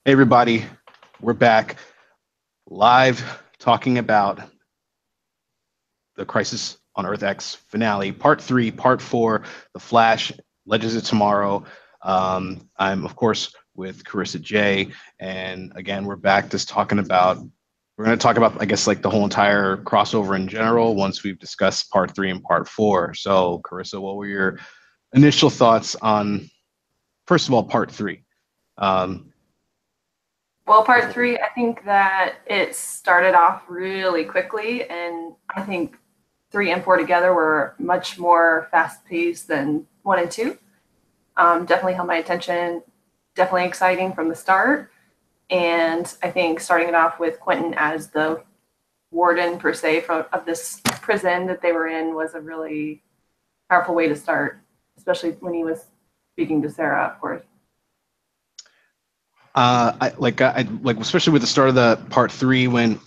Hey everybody, we're back live talking about the Crisis on Earth X finale, part three, part four, The Flash, Legends of Tomorrow. I'm of course with Carissa J, and again we're back just talking about. We're going to talk about, I guess, like the whole entire crossover in general once we've discussed part three and part four. So, Carissa, what were your initial thoughts on, first of all, part three? Um, Well, part three, I think that it started off really quickly, and I think three and four together were much more fast paced than one and two. Definitely held my attention, definitely exciting from the start. And I think starting it off with Quentin as the warden, per se, of this prison that they were in was a really powerful way to start, especially when he was speaking to Sarah, of course. I like especially with the start of the part three when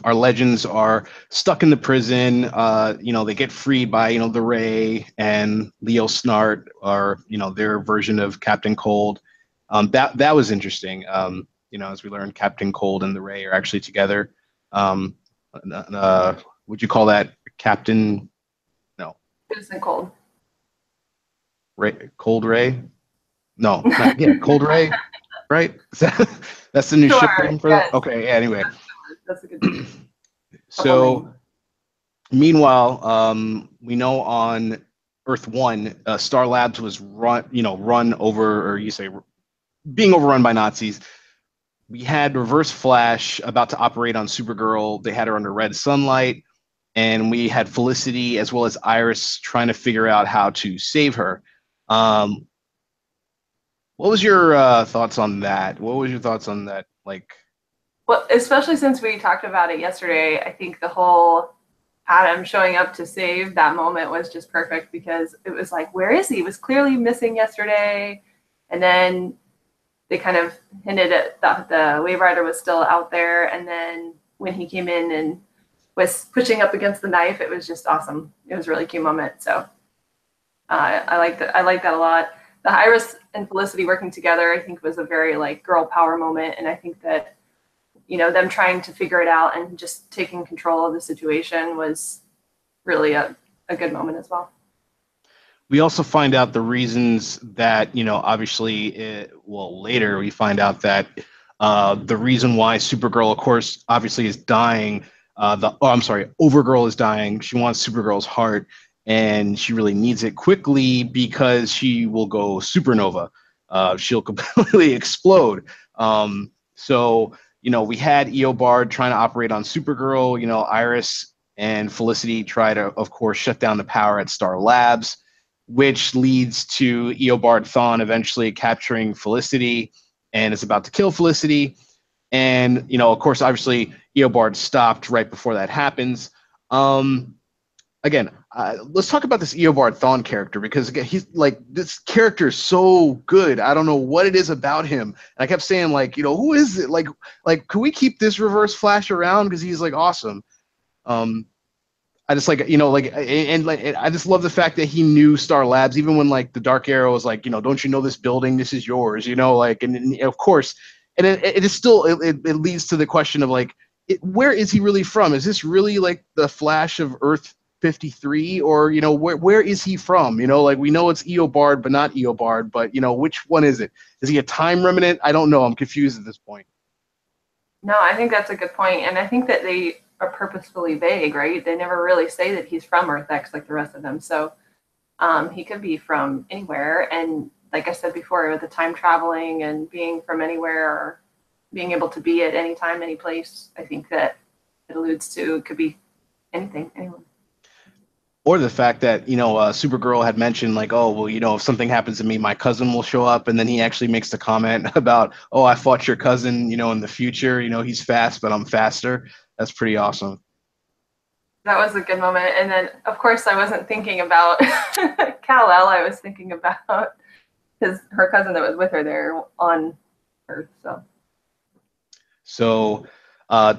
our legends are stuck in the prison. They get freed by the Ray and Leo Snart, or their version of Captain Cold. That was interesting. As we learned, Captain Cold and the Ray are actually together. Um, would you call that Captain? No, Citizen Cold. Ray, Cold Ray. No, not yeah, Cold Ray, right? That's the new ship Sure, name for that? yes, Okay, yeah, anyway. that's a good couple names. So meanwhile, we know on Earth One, Star Labs was run over, or you say being overrun by Nazis. We had Reverse Flash about to operate on Supergirl. They had her under red sunlight, and we had Felicity as well as Iris trying to figure out how to save her. Um, what was your thoughts on that? What was your thoughts on that? Like, Well, especially since we talked about it yesterday, I think the whole Adam showing up to save that moment was just perfect because it was like, where is he? He was clearly missing yesterday. And then they kind of hinted at the Wave Rider was still out there. And then when he came in and was pushing up against the knife, it was just awesome. It was a really cute moment. So I liked it. I liked that a lot. The Iris and Felicity working together, I think, was a very like girl power moment. And I think that them trying to figure it out and just taking control of the situation was really a good moment as well. we also find out the reasons that obviously later we find out that the reason why Supergirl, of course, obviously is dying. I'm sorry, Overgirl is dying. She wants Supergirl's heart, and she really needs it quickly because she will go supernova. She'll completely explode. So we had Eobard trying to operate on Supergirl. Iris and Felicity try to, of course, shut down the power at Star Labs, which leads to Eobard Thawne eventually capturing Felicity and is about to kill Felicity. And, of course, obviously, Eobard stopped right before that happens. Again, let's talk about this Eobard Thawne character because, again, he's like, this character is so good. I don't know what it is about him. And I kept saying, like, who is it? Like, can we keep this Reverse Flash around? Because he's like awesome. I just like I just love the fact that he knew Star Labs even when like the Dark Arrow was like, don't you know this building, this is yours, like, and of course, and it is still it leads to the question of like, where is he really from? Is this really like the Flash of Earth 53, or where is he from? Like, we know it's Eobard but not Eobard, but which one is it? Is he a time remnant? I don't know, I'm confused at this point. No, I think that's a good point, and I think that they are purposefully vague, right? They never really say that he's from Earth X like the rest of them. So he could be from anywhere, and like I said before, with the time traveling and being from anywhere or being able to be at any time, any place, I think that it alludes to it could be anything, anyone. Or the fact that Supergirl had mentioned like, oh well, if something happens to me, my cousin will show up, and then he actually makes the comment about, oh, I fought your cousin, in the future. He's fast, but I'm faster. That's pretty awesome. That was a good moment. And then, of course, I wasn't thinking about Kal-El. I was thinking about her cousin that was with her there on Earth. So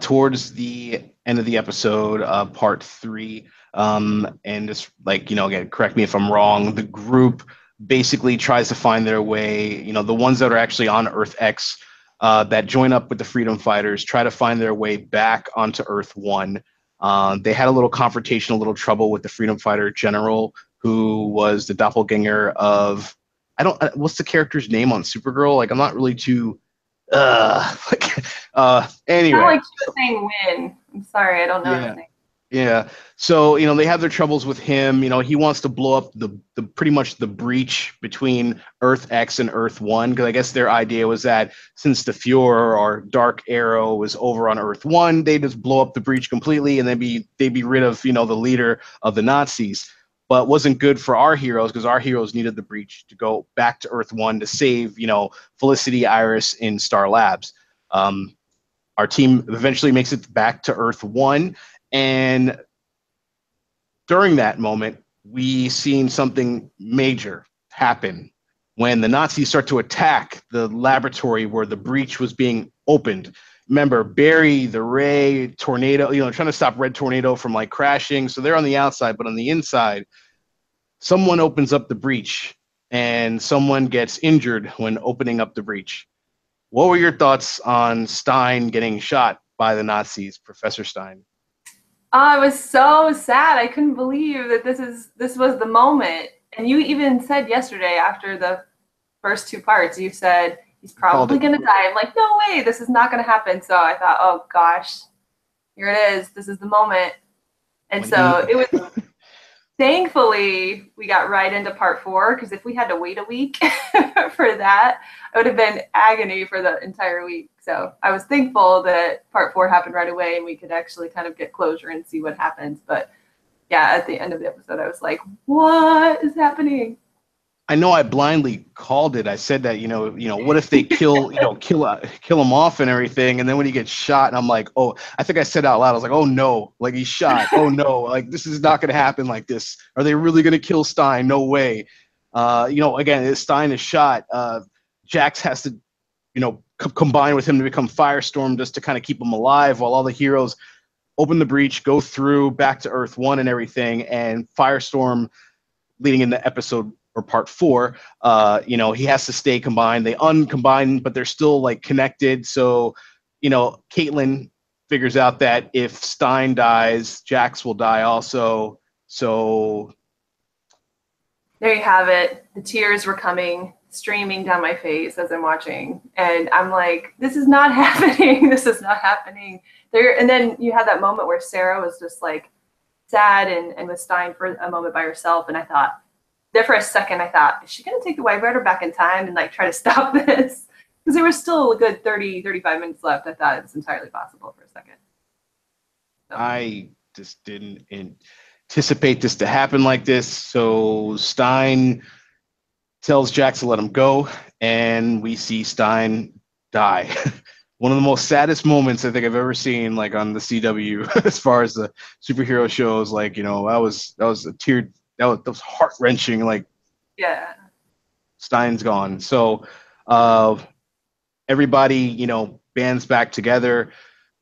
towards the end of the episode, part three, and just like, again, correct me if I'm wrong, the group basically tries to find their way. The ones that are actually on Earth X that join up with the Freedom Fighters, try to find their way back onto Earth One. They had a little confrontation, a little trouble with the Freedom Fighter general, who was the doppelganger of I don't what's the character's name on Supergirl? Like I'm not really too like Sound anyway. like she was saying Win. I'm sorry, I don't know his Yeah. name. Yeah. So, they have their troubles with him. He wants to blow up the pretty much the breach between Earth X and Earth One. Because I guess their idea was that since the Fuhrer or Dark Arrow was over on Earth One, they just blow up the breach completely and they'd be rid of, the leader of the Nazis. But wasn't good for our heroes because our heroes needed the breach to go back to Earth One to save, Felicity, Iris in Star Labs. Our team eventually makes it back to Earth One, and during that moment, we seen something major happen when the Nazis start to attack the laboratory where the breach was being opened. Remember, Barry, the Ray, Tornado, trying to stop Red Tornado from like crashing. So they're on the outside, but on the inside, someone opens up the breach and someone gets injured when opening up the breach. What were your thoughts on Stein getting shot by the Nazis, Professor Stein? Oh, it was so sad. I couldn't believe that this was the moment. And you even said yesterday after the first two parts, you said he's Called probably it. gonna die. I'm like, no way, this is not gonna happen. So I thought, oh gosh, here it is. This is the moment. And When he so it was thankfully we got right into part four because if we had to wait a week for that, it would have been agony for the entire week. So I was thankful that part four happened right away and we could actually kind of get closure and see what happens. But yeah, at the end of the episode, I was like, what is happening? I know I blindly called it. I said that, what if they kill him off and everything, and then when he gets shot, and I'm like, oh, I think I said out loud, I was like, oh no, like he's shot. Oh no, like this is not going to happen like this. Are they really going to kill Stein? No way. Again, Stein is shot. Jax has to, combine with him to become Firestorm just to kind of keep him alive, while all the heroes open the breach, go through back to Earth One and everything, and Firestorm leading into episode or part four, he has to stay combined. They uncombine, but they're still like connected. So, Caitlin figures out that if Stein dies, Jax will die also. So There you have it. The tears were coming, streaming down my face as I'm watching. And I'm like, this is not happening. This is not happening. There, and then you had that moment where Sarah was just like sad and with Stein for a moment by herself. And I thought, there for a second, I thought, is she going to take the White Rider back in time and like try to stop this? Because there was still a good 30, 35 minutes left. I thought it was entirely possible for a second. So. I just didn't anticipate this to happen like this. So Stein tells Jax to let him go, and we see Stein die. One of the most saddest moments I think I've ever seen, like on the CW, as far as the superhero shows. Like, that was a tear. That was heart wrenching. Like, Yeah. Stein's gone. So, uh, everybody, bands back together.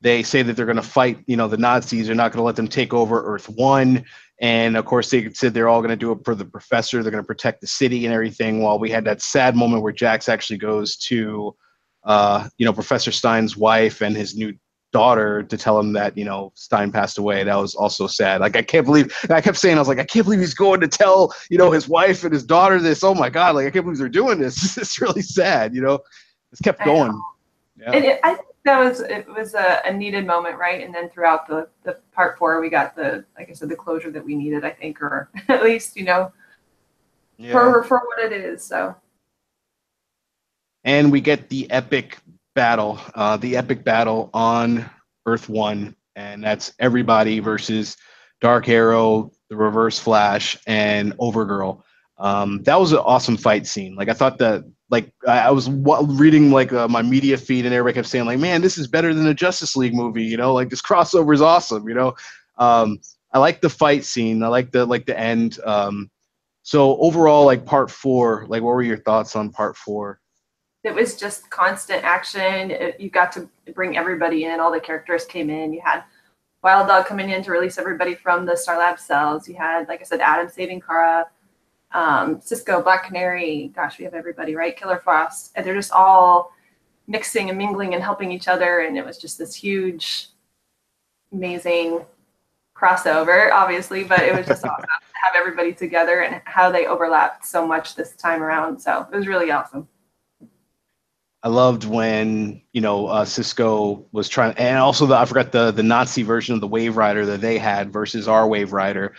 They say that they're going to fight, the Nazis. They're not going to let them take over Earth One. And of course, they said they're all going to do it for the professor. They're going to protect the city and everything. While we had that sad moment where Jax actually goes to, Professor Stein's wife and his new daughter to tell him that, Stein passed away. That was also sad. Like, I can't believe, I kept saying, I was like, I can't believe he's going to tell, his wife and his daughter this. Oh my God. Like, I can't believe they're doing this. It's really sad, It's kept going. Yeah. And I think it was a needed moment, right? And then throughout the part four, we got like I said, the closure that we needed, I think, or at least, Yeah. for what it is. So. And we get the epic battle on Earth One, and that's everybody versus Dark Arrow, the Reverse Flash, and Overgirl. That was an awesome fight scene. Like, I thought that, like, I was reading like my media feed, and everybody kept saying like, "Man, this is better than a Justice League movie." Like, this crossover is awesome. I like the fight scene. I like the end. So overall, like part four, like, what were your thoughts on part four? It was just constant action. You got to bring everybody in. All the characters came in. You had Wild Dog coming in to release everybody from the Star Lab cells. You had, like I said, Adam saving Kara, Cisco, Black Canary. Gosh, we have everybody, right? Killer Frost. And they're just all mixing and mingling and helping each other. And it was just this huge, amazing crossover, obviously, but it was just awesome to have everybody together and how they overlapped so much this time around. So it was really awesome. I loved when, Cisco was trying, and also I forgot the Nazi version of the Wave Rider that they had versus our Wave Rider.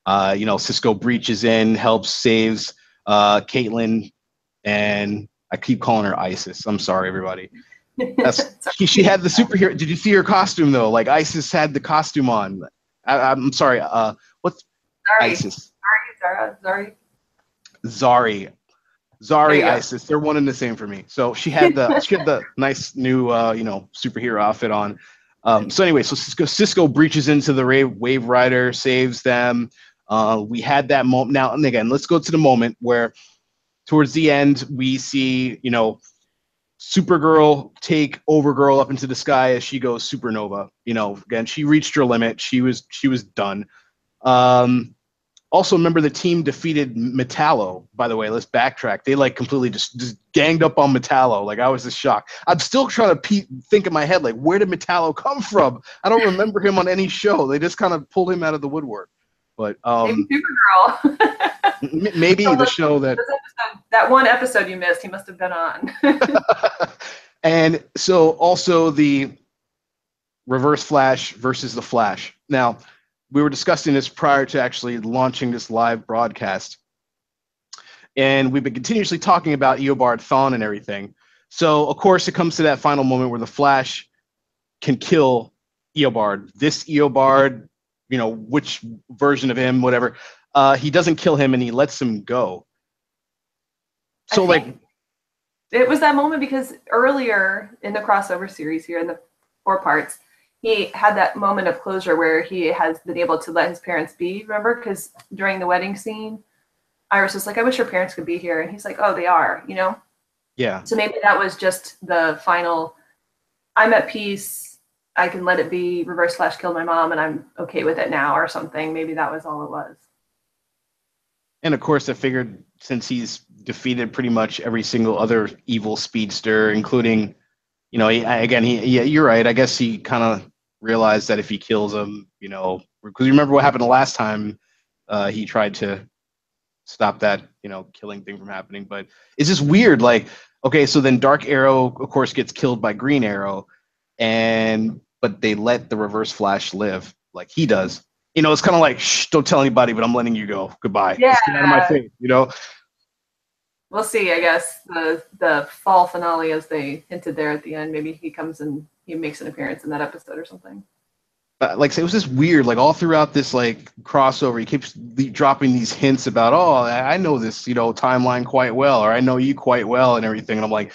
Cisco breaches in, helps, saves Caitlin, and I keep calling her Isis. I'm sorry, everybody. She had the superhero. Did you see her costume though? Like Isis had the costume on. I'm sorry. What's Sorry. Isis? Sorry. Zari, Isis. They're one and the same for me. So she had the nice new superhero outfit on. So anyway, so Cisco breaches into the Wave Rider, saves them. We had that moment. Now and again, let's go to the moment where towards the end we see Supergirl take Overgirl up into the sky as she goes supernova. Again, she reached her limit. She was done. Also, remember the team defeated Metallo, by the way. Let's backtrack. They completely just ganged up on Metallo. I was just shocked. I'm still trying to think in my head, where did Metallo come from? I don't remember him on any show. They just kind of pulled him out of the woodwork. But maybe Supergirl. Maybe the show that one episode you missed, he must have been on. And so also the Reverse Flash versus the Flash. Now, we were discussing this prior to actually launching this live broadcast. And we've been continuously talking about Eobard Thawne and everything. So, of course, it comes to that final moment where the Flash can kill Eobard. This Eobard, which version of him, whatever, he doesn't kill him and he lets him go. So, it was that moment because earlier in the crossover series here in the 4 parts, he had that moment of closure where he has been able to let his parents be, remember? Because during the wedding scene, Iris was like, I wish your parents could be here. And he's like, oh, they are, Yeah. So maybe that was just the final, I'm at peace. I can let it be. Reverse Flash killed my mom and I'm okay with it now or something. Maybe that was all it was. And of course, I figured since he's defeated pretty much every single other evil speedster, including, you're right. I guess he kind of realized that if he kills him, because you remember what happened the last time he tried to stop that, killing thing from happening. But it's just weird. Okay, so then Dark Arrow, of course, gets killed by Green Arrow, but they let the Reverse Flash live like he does. It's kind of like, shh, don't tell anybody, but I'm letting you go. Goodbye. Yeah. Just get out of my face, We'll see, I guess, the fall finale, as they hinted there at the end. Maybe he comes and he makes an appearance in that episode or something. It was just weird. All throughout this crossover, he keeps dropping these hints about, I know this, timeline quite well, or I know you quite well, and everything. And I'm like,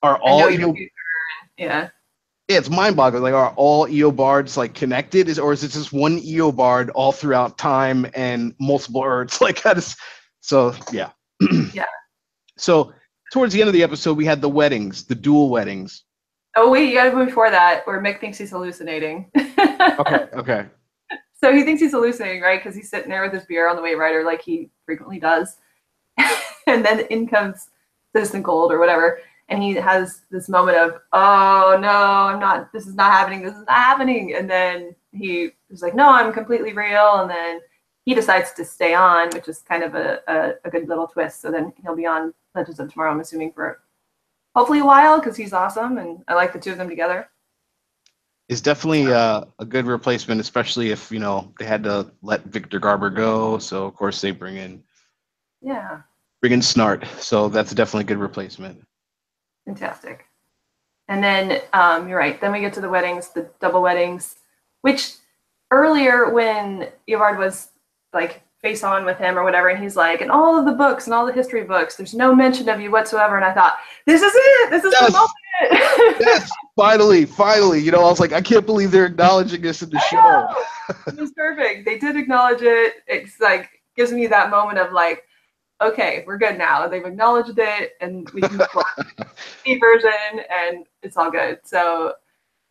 are all yeah. Yeah, it's mind-boggling. Are all Eobards connected, or is it just one Eobard all throughout time and multiple Earths? So yeah. Yeah. So towards the end of the episode, we had the weddings, the dual weddings. Oh wait, you gotta go before that, where Mick thinks he's hallucinating. Okay. So he thinks he's hallucinating, right? Because he's sitting there with his beer on the Wave Rider, like he frequently does. And then in comes Citizen Cold or whatever, and he has this moment of, oh no, this is not happening. And then he was like, no, I'm completely real. And then he decides to stay on, which is kind of a good little twist. So then he'll be on Legends of Tomorrow, I'm assuming, for hopefully a while, because he's awesome, and I like the two of them together. It's definitely a good replacement, especially if, they had to let Victor Garber go. So, of course, they bring in Snart. So that's definitely a good replacement. Fantastic. And then you're right. Then we get to the weddings, the double weddings, which earlier when Eobard was face on with him or whatever, and he's like, in all of the books and all the history books, there's no mention of you whatsoever. And I thought, this is it. This is the moment. Yes, finally. I was like, I can't believe they're acknowledging this in the show. It was perfect. They did acknowledge it. It's gives me that moment of okay, we're good now. They've acknowledged it, and we can the version, and it's all good. So,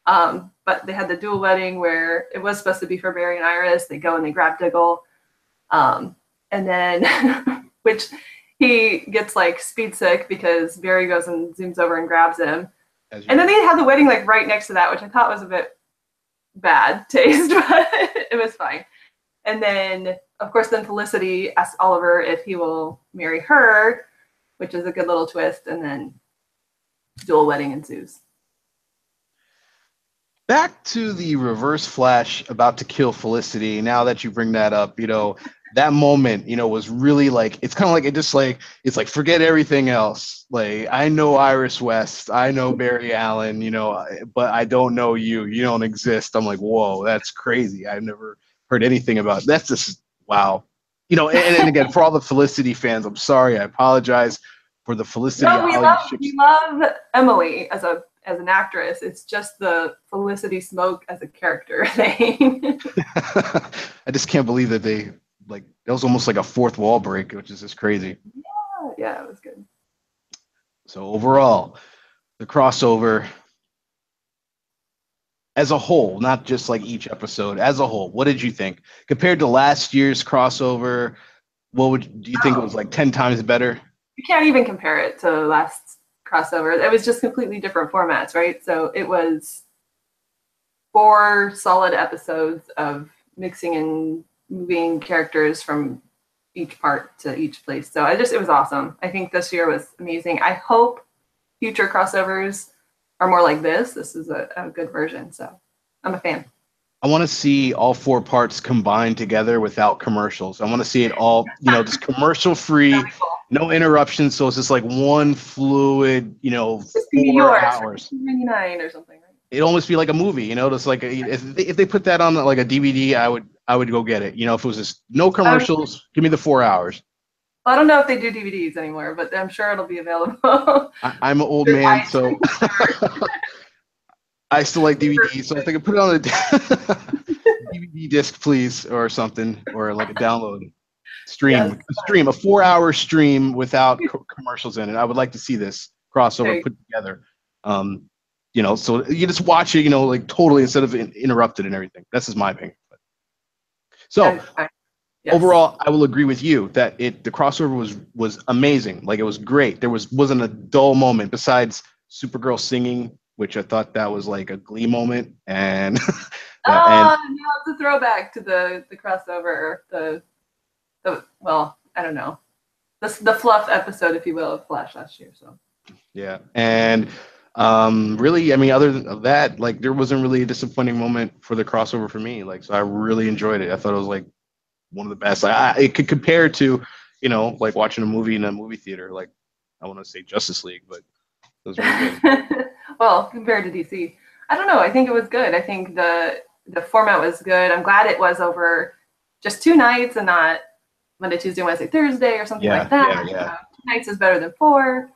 but they had the dual wedding where it was supposed to be for Barry and Iris. They go and they grab Diggle. And then, which he gets speed sick because Barry goes and zooms over and grabs him. As And then usual. they had the wedding like right next to that, which I thought was a bit bad taste, but it was fine. And then, of course, then Felicity asks Oliver if he will marry her, which is a good little twist. And then dual wedding ensues. Back to the Reverse Flash about to kill Felicity. Now that you bring that up, that moment, was really like it's kind of like it's like forget everything else. Like I know Iris West, I know Barry Allen, but I don't know you. You don't exist. I'm like, whoa, that's crazy. I've never heard anything about. That's just wow. And again, for all the Felicity fans, I'm sorry. I apologize for the Felicity No, Ollie we ships. love Emily as an actress. It's just the Felicity Smoke as a character thing. I just can't believe that they like that was almost like a fourth wall break, which is just crazy. Yeah, it was good. So overall, the crossover as a whole, not just like each episode, as a whole, what did you think compared to last year's crossover? Do you think it was Oh, like 10 times better? you can't even compare it to last crossover. It was just completely different formats, right? So it was 4 solid episodes of mixing and moving characters from each part to each place. So it was awesome. I think this year was amazing. I hope future crossovers are more like this. This is a good version. So I'm a fan. I want to see all 4 parts combined together without commercials. I want to see it all, just commercial free, no interruptions. So it's just like one fluid, This could be 4 yours for hours. $2.99 or something, right? It'd almost be like a movie, just like if they put that on like a DVD, I would go get it. If it was just no commercials, give me the 4 hours. I don't know if they do DVDs anymore, but I'm sure it'll be available. I'm an old man, so I still like DVDs. So if they could put it on a DVD disc, please, or something, or like a download Yes. a 4 hour stream without commercials in it. I would like to see this crossover put together. So you just watch it, like totally instead of interrupted and everything. That's just my opinion. So Yes. overall, I will agree with you that the crossover was amazing. Like it was great. There wasn't a dull moment besides Supergirl singing, which I thought that was like a Glee moment, and No, it's a throwback to the crossover, well, I don't know, the fluff episode, if you will, of Flash last year. So yeah, and really, I mean, other than that, like there wasn't really a disappointing moment for the crossover for me. Like, so I really enjoyed it. I thought it was like one of the best. It could compare to, like watching a movie in a movie theater. Like, I want to say Justice League, but it was really good. well, compared to DC, I don't know. I think it was good. I think the format was good. I'm glad it was over just 2 nights and not Monday, Tuesday, Wednesday, Thursday, or something like that. Yeah. 2 nights is better than 4,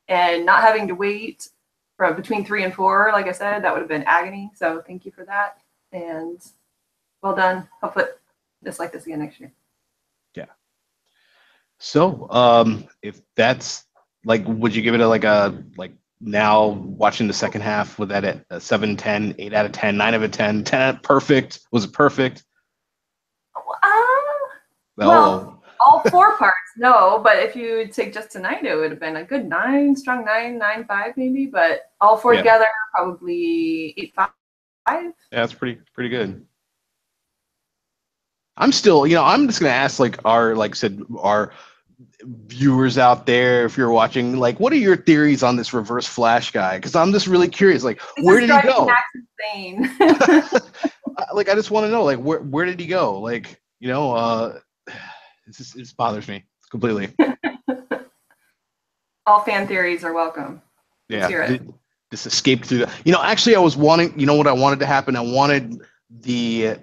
and not having to wait from between 3 and 4. Like I said, that would have been agony. So thank you for that, and well done. I'll put this like this again next year. Yeah. So, if that's like, would you give it like now watching the second half, with that a 7, 10, 8 out of 10, 9 out of 10, 10 perfect? Was it perfect? Well, all 4 parts, no. But if you take just tonight, it would have been a good 9, strong 9, 9.5 maybe. But all 4 together, probably 8.5. Yeah, that's pretty good. I'm still, I'm just gonna ask like our viewers out there, if you're watching, like, what are your theories on this Reverse Flash guy? Because I'm just really curious. Like, where did he go? Max insane. Like, I just want to know, like, where did he go? Like, it bothers me completely. All fan theories are welcome. Let's hear it. This escaped through the. Actually, I was wanting. You know what I wanted to happen? I wanted the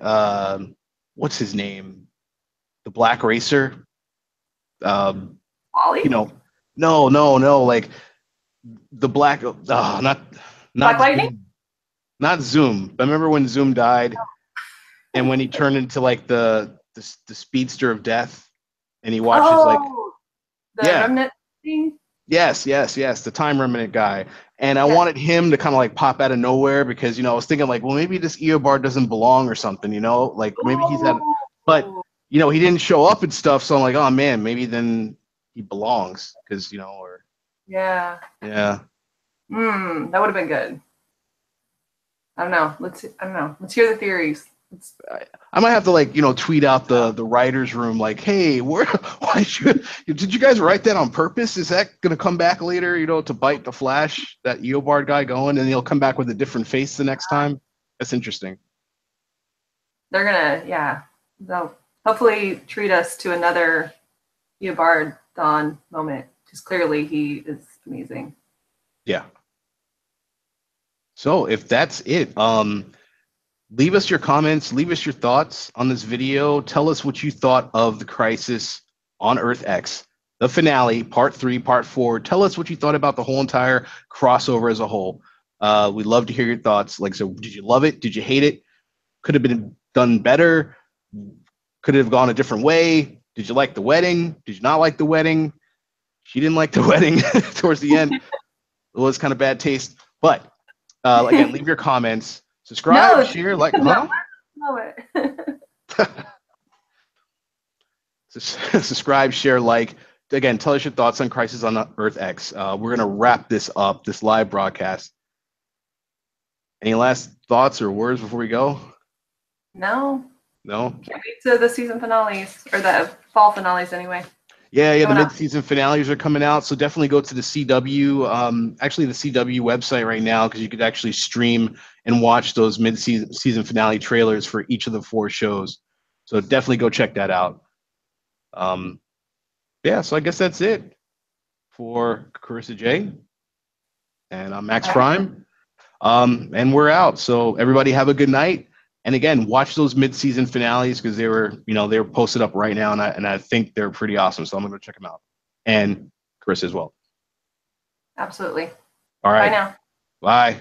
what's his name? The Black Racer. Wally? No. Like the Black. Not Black Lightning. Not Zoom. I remember when Zoom died, and when he turned into like the speedster of death, and he watches the remnant thing. Yes, the time remnant guy. And I wanted him to kind of like pop out of nowhere because, I was thinking like, well, maybe this Eobard doesn't belong or something, like maybe he's at, but, he didn't show up and stuff. So I'm like, oh man, maybe then he belongs because, or. Yeah. Yeah. That would have been good. I don't know. I don't know. Let's hear the theories. I might have to tweet out the writers room like, hey, why did you guys write that on purpose? Is that gonna come back later, to bite the Flash, that Eobard guy going, and he'll come back with a different face the next time? That's interesting. They're gonna, yeah. They'll hopefully treat us to another Eobard Dawn moment, because clearly he is amazing. Yeah. So if that's it, leave us your comments, leave us your thoughts on this video. Tell us what you thought of the Crisis on Earth X, the finale, part 3, part 4. Tell us what you thought about the whole entire crossover as a whole. We'd love to hear your thoughts. Like, so did you love it? Did you hate it? Could have been done better? Could it have gone a different way? Did you like the wedding? Did you not like the wedding? She didn't like the wedding towards the end. It was kind of bad taste. But again, leave your comments. Subscribe, share, like, subscribe, share, like. Again, tell us your thoughts on Crisis on Earth X. We're gonna wrap this up, this live broadcast. Any last thoughts or words before we go? No. No. Can't wait to the season finales, or the fall finales anyway. Yeah, the mid-season finales are coming out, so definitely go to the CW, actually the CW website right now, because you could actually stream and watch those mid-season finale trailers for each of the 4 shows. So definitely go check that out. Yeah, so I guess that's it for Carissa J. And I'm Max Prime. And we're out. So everybody have a good night. And again, watch those mid-season finales, because they were posted up right now, and I think they're pretty awesome. So I'm gonna go check them out, and Chris as well. Absolutely. All right. Bye now. Bye.